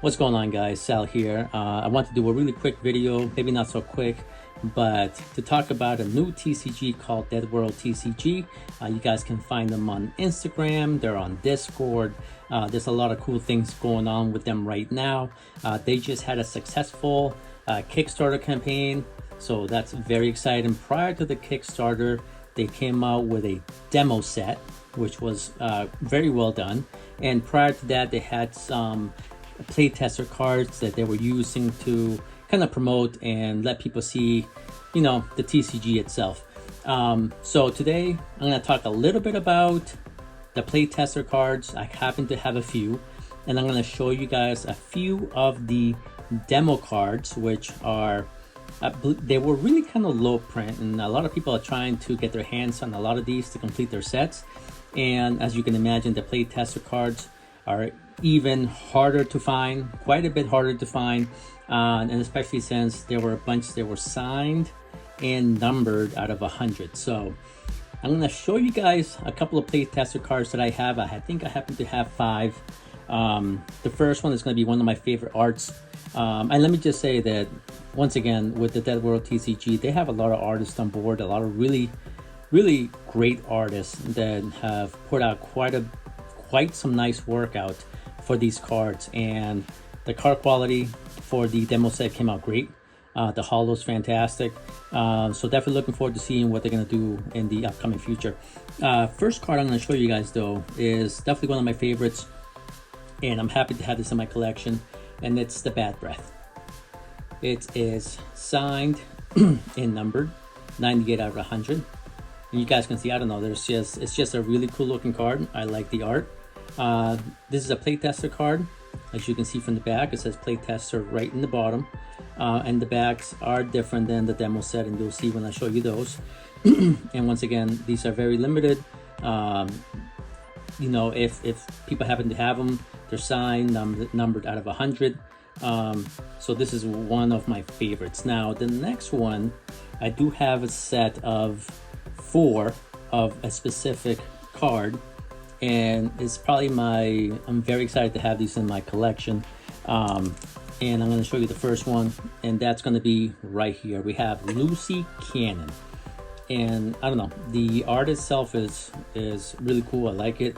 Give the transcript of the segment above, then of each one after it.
What's going on, guys? Sal here. I want to do a really quick video, maybe not so quick, but to talk about a new TCG called Deadworld TCG. You guys can find them on Instagram, they're on Discord. There's a lot of cool things going on with them right now. They just had a successful Kickstarter campaign, so that's very exciting. Prior to the Kickstarter, they came out with a demo set, which was very well done. And prior to that, they had some playtester cards that they were using to kind of promote and let people see, you know, the TCG itself. So today I'm going to talk a little bit about the playtester cards. I happen to have a few, and I'm going to show you guys a few of the demo cards, which are they were really kind of low print, and a lot of people are trying to get their hands on a lot of these to complete their sets. And as you can imagine, the playtester cards are even harder to find, quite a bit harder to find, and especially since there were a bunch that were signed and numbered out of 100. So I'm going to show you guys a couple of playtester cards that I have. I think I happen to have 5. The first one is going to be one of my favorite arts, and let me just say that once again, with the Deadworld TCG, they have a lot of artists on board, a lot of really great artists that have put out quite some nice work out for these cards, and the card quality for the demo set came out great. The holo's fantastic, so definitely looking forward to seeing what they're going to do in the upcoming future. First card I'm going to show you guys though is definitely one of my favorites, and I'm happy to have this in my collection, and it's the Bad Breath. It is signed and numbered 98 out of 100. And you guys can see, I don't know, it's just a really cool looking card. I like the art. This is a playtester card. As you can see from the back, it says playtester right in the bottom, and the backs are different than the demo set, and you'll see when I show you those. And once again, these are very limited. You know, if people happen to have them, they're signed, numbered out of 100. So this is one of my favorites. Now the next one, I do have a set of 4 of a specific card, and it's probably I'm very excited to have these in my collection. And I'm going to show you the first one, and that's going to be right here. We have Lucy Cannon, and I don't know, the art itself is really cool. I like it.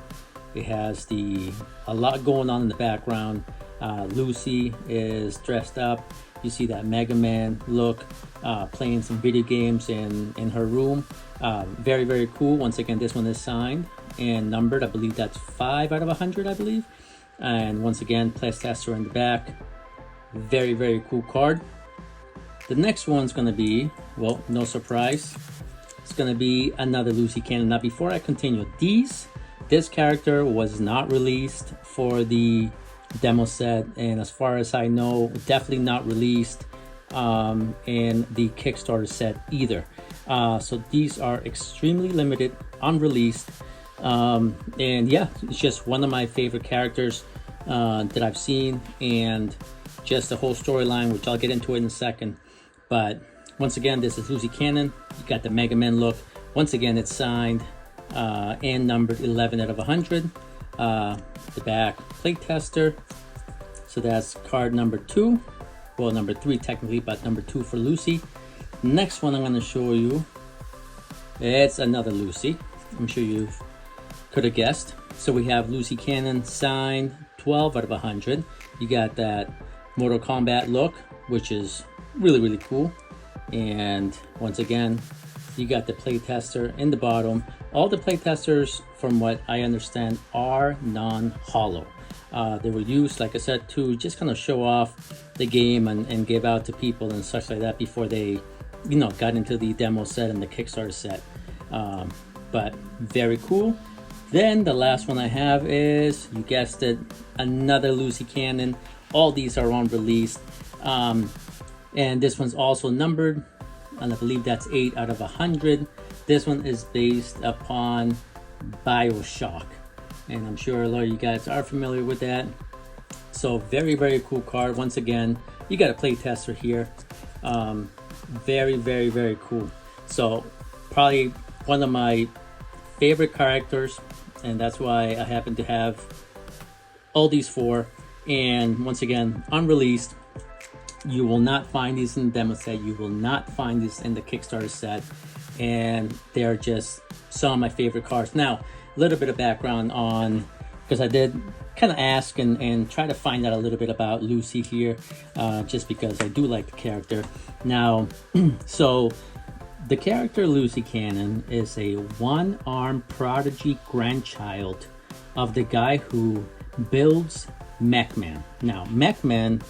It has a lot going on in the background. Lucy is dressed up. You see that Mega Man look, playing some video games in her room. Very cool. Once again, this one is signed and numbered. I believe that's 5 out of 100, I believe. And once again, playtester in the back. Very cool card. The next one's going to be, well, no surprise, it's going to be another Lucy Cannon. Now before I continue, this character was not released for the demo set, and as far as I know, definitely not released in the Kickstarter set either. So these are extremely limited, unreleased, and yeah, it's just one of my favorite characters that I've seen, and just the whole storyline, which I'll get into it in a second. But once again, this is Lucy Cannon. You got the Mega Man look. Once again, it's signed and numbered 11 out of 100. The back, playtester. So that's card number 2. Well, number 3 technically, but number 2 for Lucy. Next one I'm going to show you, it's another Lucy. I'm sure you could have guessed. So we have Lucy Cannon signed 12 out of 100. You got that Mortal Kombat look, which is really cool. And once again, you got the playtester in the bottom. All the playtesters, from what I understand, are non-holo. They were used, like I said, to just kind of show off the game and give out to people and such like that before they, you know, got into the demo set and the Kickstarter set. But very cool. Then the last one I have is, you guessed it, another Lucy Cannon. All these are unreleased, and this one's also numbered, and I believe that's 8 out of 100. This one is based upon BioShock, and I'm sure a lot of you guys are familiar with that. So very cool card. Once again, you got a playtester here. Very cool. So probably one of my favorite characters, and that's why I happen to have all these 4. And once again, unreleased. You will not find these in the demo set. You will not find these in the Kickstarter set. And they're just some of my favorite cards. Now, a little bit of background on, because I did kind of ask and try to find out a little bit about Lucy here, just because I do like the character. Now, so the character Lucy Cannon is a one-armed prodigy grandchild of the guy who builds Mech-Man. Now, Mech-Man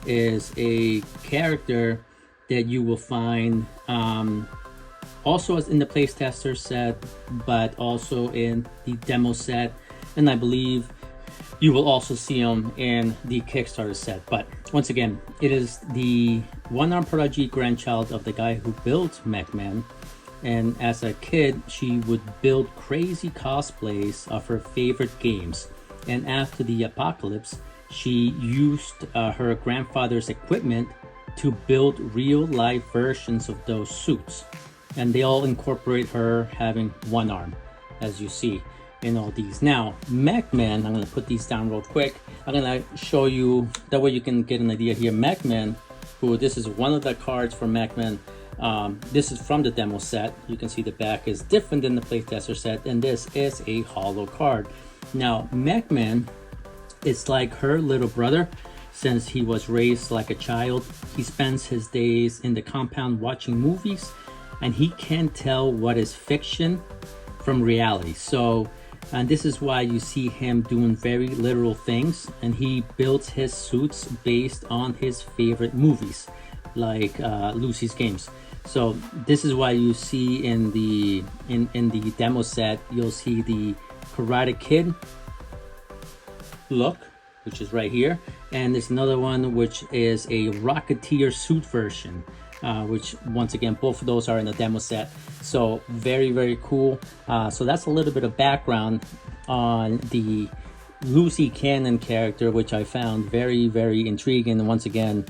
is a character that you will find also as in the Playtester set, but also in the demo set, and I believe you will also see him in the Kickstarter set. But once again, it is the one-armed prodigy grandchild of the guy who built Mech-Man, and as a kid she would build crazy cosplays of her favorite games, and after the apocalypse she used her grandfather's equipment to build real-life versions of those suits, and they all incorporate her having one arm, as you see in all these. Now, Mech-Man, I'm going to put these down real quick. I'm going to show you, that way you can get an idea here. Mech-Man, who this is one of the cards for Mech-Man. This is from the demo set. You can see the back is different than the Playtester set, and this is a holo card. Now, Mech-Man, it's like her little brother. Since he was raised like a child, he spends his days in the compound watching movies, and he can't tell what is fiction from reality. So, and this is why you see him doing very literal things, and he builds his suits based on his favorite movies, like Lucy's games. So this is why you see in the demo set, you'll see the Karate Kid look, which is right here, and there's another one which is a Rocketeer suit version, which once again both of those are in the demo set. So very cool. So that's a little bit of background on the Lucy Cannon character, which I found very intriguing, and once again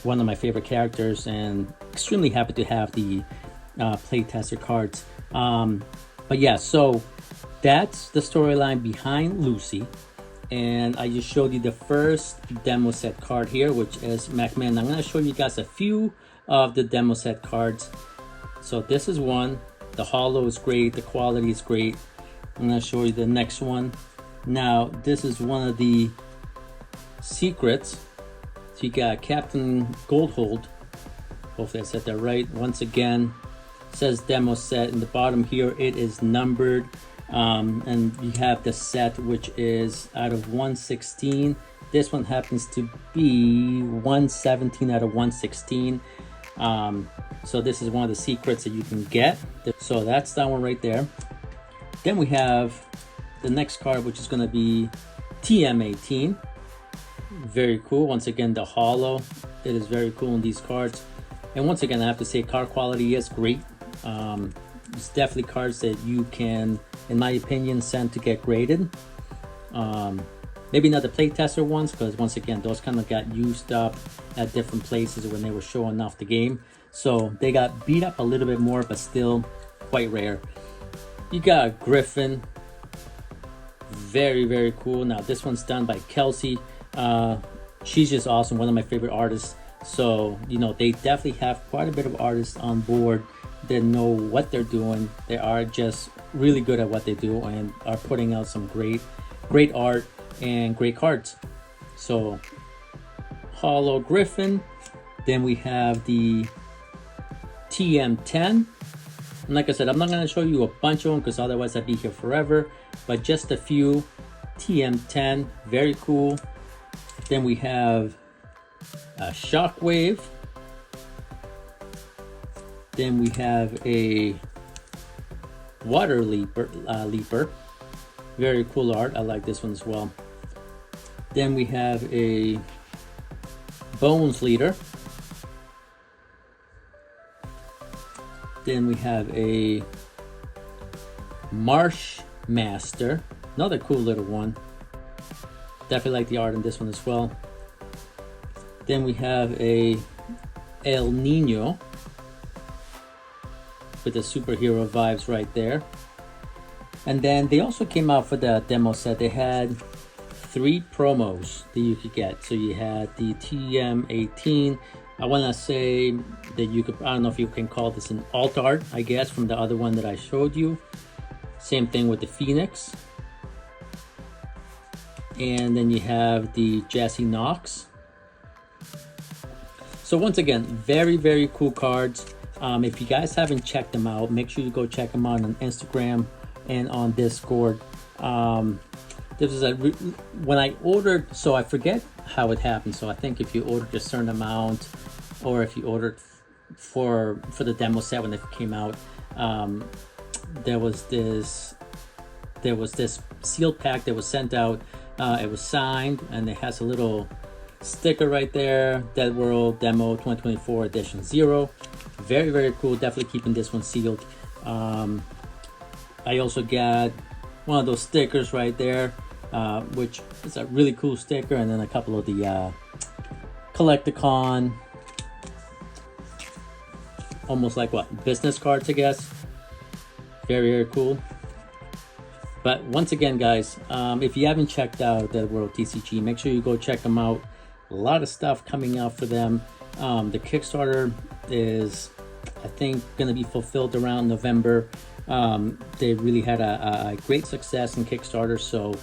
one of my favorite characters, and extremely happy to have the Playtester cards. But yeah, so that's the storyline behind Lucy. And I just showed you the first demo set card here, which is Mech-Man. I'm going to show you guys a few of the demo set cards. So this is one. The holo is great. The quality is great. I'm going to show you the next one. Now, this is one of the secrets. So you got Captain Goldhold. Hopefully I said that right. Once again, it says demo set. In the bottom here, it is numbered. And you have the set, which is out of 116. This one happens to be 117 out of 116. So this is one of the secrets that you can get. So that's that one right there. Then we have the next card, which is going to be TM18. Very cool. Once again, the holo, it is very cool in these cards. And once again, I have to say card quality is great. It's definitely cards that you can, in my opinion, send to get graded. Maybe not the Playtester ones, because once again, those kind of got used up at different places when they were showing off the game. So they got beat up a little bit more, but still quite rare. You got Griffin. Very cool. Now this one's done by Kelsey. She's just awesome, one of my favorite artists. So, you know, they definitely have quite a bit of artists on board that know what they're doing. They are just really good at what they do and are putting out some great art and great cards. So holo Griffin. Then we have the TM10. And like I said, I'm not going to show you a bunch of them because otherwise I'd be here forever, but just a few. TM10, very cool. Then we have a Shockwave. Then we have a Water Leaper. Very cool art. I like this one as well. Then we have a Bones Leader. Then we have a Marsh Master. Another cool little one. Definitely like the art in this one as well. Then we have a El Nino with the superhero vibes right there. And then they also came out for the demo set. They had 3 promos that you could get. So you had the TM18. I want to say that you could, I don't know if you can call this an alt art, I guess, from the other one that I showed you. Same thing with the Phoenix. And then you have the Jesse Knox. So once again, very, very cool cards. If you guys haven't checked them out, make sure you go check them out on Instagram and on Discord. This is when I ordered, so I forget how it happened. So I think if you ordered a certain amount, or if you ordered for the demo set when it came out, there was this sealed pack that was sent out. It was signed, and it has a little sticker right there, Deadworld Demo 2024 Edition 0. Very, very cool. Definitely keeping this one sealed. I also got one of those stickers right there, which is a really cool sticker, and then a couple of the Collecticon, almost like what, business cards, I guess. Very, very cool. But once again, guys, if you haven't checked out Deadworld TCG, make sure you go check them out. A lot of stuff coming out for them. The Kickstarter is, I think, going to be fulfilled around November. They really had a great success in Kickstarter, so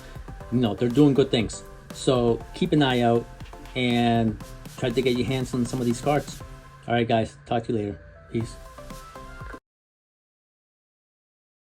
you know they're doing good things. So keep an eye out and try to get your hands on some of these cards. All right, guys, talk to you later. Peace.